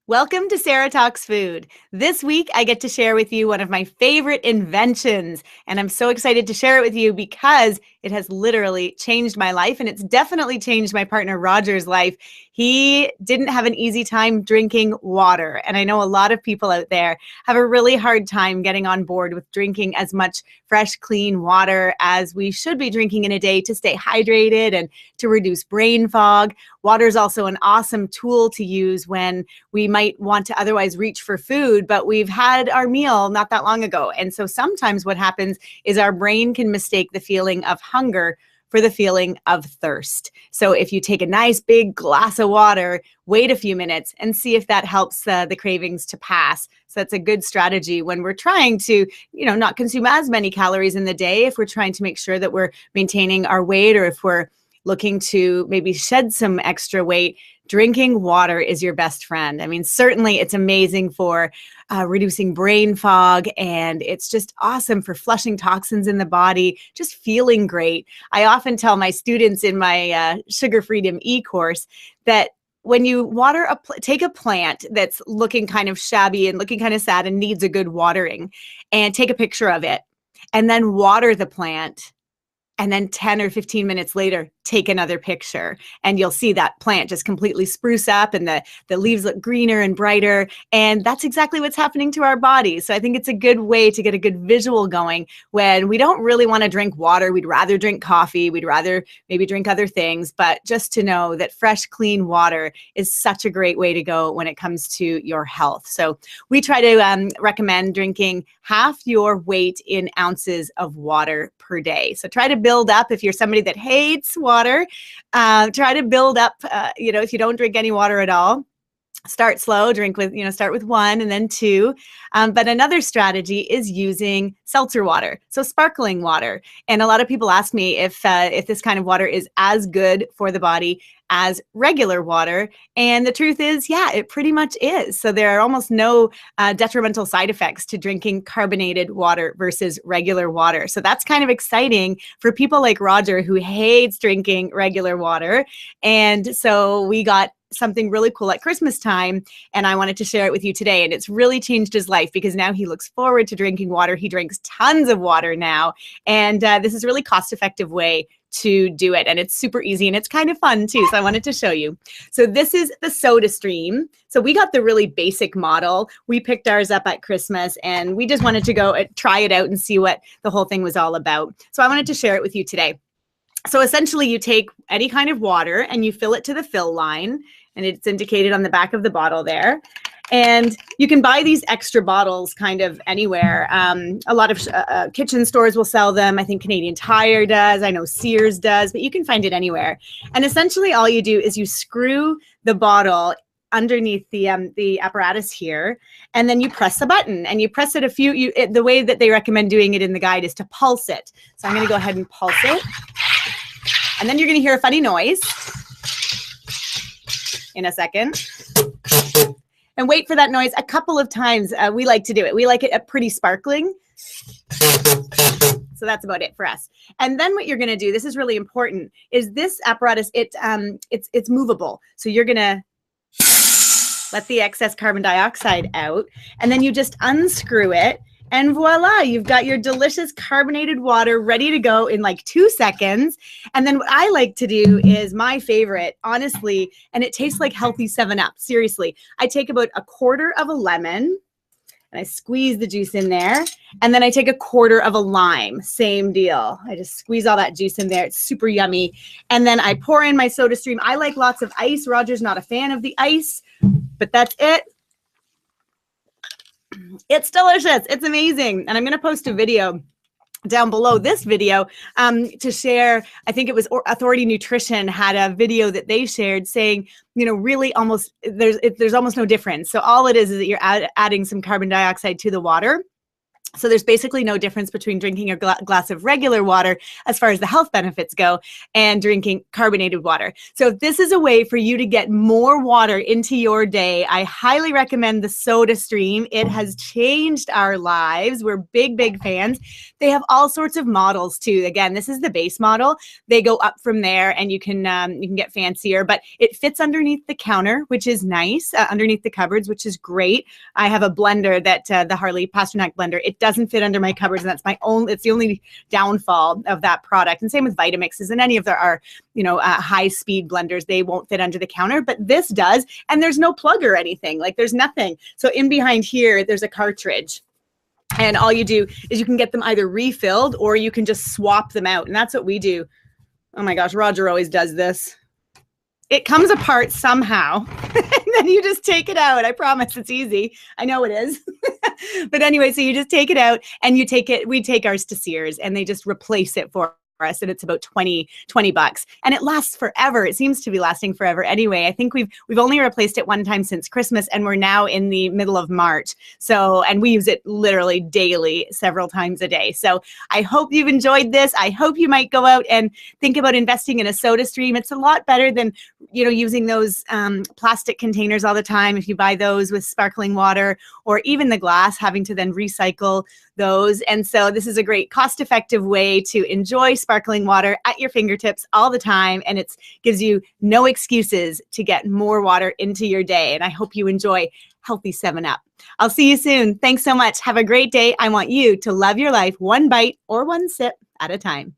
Welcome to Sarah Talks Food. This week, I get to share with you one of my favorite inventions, and I'm so excited to share it with you because it has literally changed my life, and it's definitely changed my partner Roger's life. He didn't have an easy time drinking water, and I know a lot of people out there have a really hard time getting on board with drinking as much fresh, clean water as we should be drinking in a day to stay hydrated and to reduce brain fog. Water is also an awesome tool to use when we might want to otherwise reach for food, but we've had our meal not that long ago. And so sometimes what happens is our brain can mistake the feeling of hunger for the feeling of thirst. So if you take a nice big glass of water, wait a few minutes and see if that helps the cravings to pass. So that's a good strategy when we're trying to, not consume as many calories in the day, if we're trying to make sure that we're maintaining our weight, or if we're looking to maybe shed some extra weight. Drinking water is your best friend. I mean, certainly it's amazing for reducing brain fog, and it's just awesome for flushing toxins in the body, just feeling great. I often tell my students in my Sugar Freedom e-course that when you take a plant that's looking kind of shabby and looking kind of sad and needs a good watering, and take a picture of it, and then water the plant, and then 10 or 15 minutes later, take another picture, and you'll see that plant just completely spruce up, and the leaves look greener and brighter. And that's exactly what's happening to our bodies. So I think it's a good way to get a good visual going when we don't really want to drink water. We'd rather drink coffee. We'd rather maybe drink other things. But just to know that fresh, clean water is such a great way to go when it comes to your health. So we try to recommend drinking half your weight in ounces of water per day. So try to build up. If you're somebody that hates water, try to build up, if you don't drink any water at all, start slow, start with 1 and then 2. But another strategy is using seltzer water, so sparkling water. And a lot of people ask me if this kind of water is as good for the body as regular water. And the truth is, yeah, it pretty much is. So there are almost no detrimental side effects to drinking carbonated water versus regular water. So that's kind of exciting for people like Roger, who hates drinking regular water. And so we got something really cool at Christmas time, and I wanted to share it with you today. And it's really changed his life because now he looks forward to drinking water. He drinks tons of water now, and this is a really cost-effective way to do it, and it's super easy, and it's kind of fun too. So I wanted to show you. So this is the SodaStream. So we got the really basic model. We picked ours up at Christmas, and we just wanted to go try it out and see what the whole thing was all about. So I wanted to share it with you today. So essentially, you take any kind of water and you fill it to the fill line, and it's indicated on the back of the bottle there. And you can buy these extra bottles kind of anywhere. A lot of kitchen stores will sell them. I think Canadian Tire does. I know Sears does, but you can find it anywhere. And essentially, all you do is you screw the bottle underneath the apparatus here, and then you press the button, and you press it the way that they recommend doing it in the guide is to pulse it. So I'm going to go ahead and pulse it, and then you're going to hear a funny noise in a second. And wait for that noise a couple of times. We like to do it. We like it pretty sparkling. So that's about it for us. And then what you're going to do, this is really important, is this apparatus, it's movable. So you're going to let the excess carbon dioxide out, and then you just unscrew it, and voila, you've got your delicious carbonated water ready to go in like 2 seconds. And then what I like to do is my favorite, honestly, and it tastes like healthy 7-Up. Seriously, I take about a quarter of a lemon, and I squeeze the juice in there. And then I take a quarter of a lime, same deal. I just squeeze all that juice in there. It's super yummy. And then I pour in my SodaStream. I like lots of ice. Roger's not a fan of the ice, but that's it. It's delicious. It's amazing. And I'm going to post a video down below this video to share. I think it was Authority Nutrition had a video that they shared saying, really almost there's almost no difference. So all it is that you're adding some carbon dioxide to the water. So there's basically no difference between drinking a glass of regular water as far as the health benefits go and drinking carbonated water. So if this is a way for you to get more water into your day, I highly recommend the SodaStream. It has changed our lives. We're big, big fans. They have all sorts of models too. Again, this is the base model. They go up from there, and you can get fancier, but it fits underneath the counter, which is nice, underneath the cupboards, which is great. I have a blender that the Harley Pasternak blender. It doesn't fit under my cupboards, and that's it's the only downfall of that product. And same with Vitamixes and any of our high speed blenders. They won't fit under the counter, but this does. And there's no plug or anything. Like, there's nothing. So in behind here, there's a cartridge. And all you do is you can get them either refilled, or you can just swap them out. And that's what we do. Oh my gosh, Roger always does this. It comes apart somehow, and then you just take it out. I promise it's easy. I know it is. But anyway, so you just take it out, and we take ours to Sears, and they just replace it for us, and it's about $20, and it lasts forever. It seems to be lasting forever anyway. I think we've only replaced it one time since Christmas, and we're now in the middle of March. So, and we use it literally daily, several times a day. So I hope you've enjoyed this. I hope you might go out and think about investing in a SodaStream. It's a lot better than using those plastic containers all the time. If you buy those with sparkling water, or even the glass, having to then recycle those. And so this is a great cost-effective way to enjoy sparkling water at your fingertips all the time, and it gives you no excuses to get more water into your day. And I hope you enjoy healthy 7-Up. I'll see you soon. Thanks so much. Have a great day. I want you to love your life one bite or one sip at a time.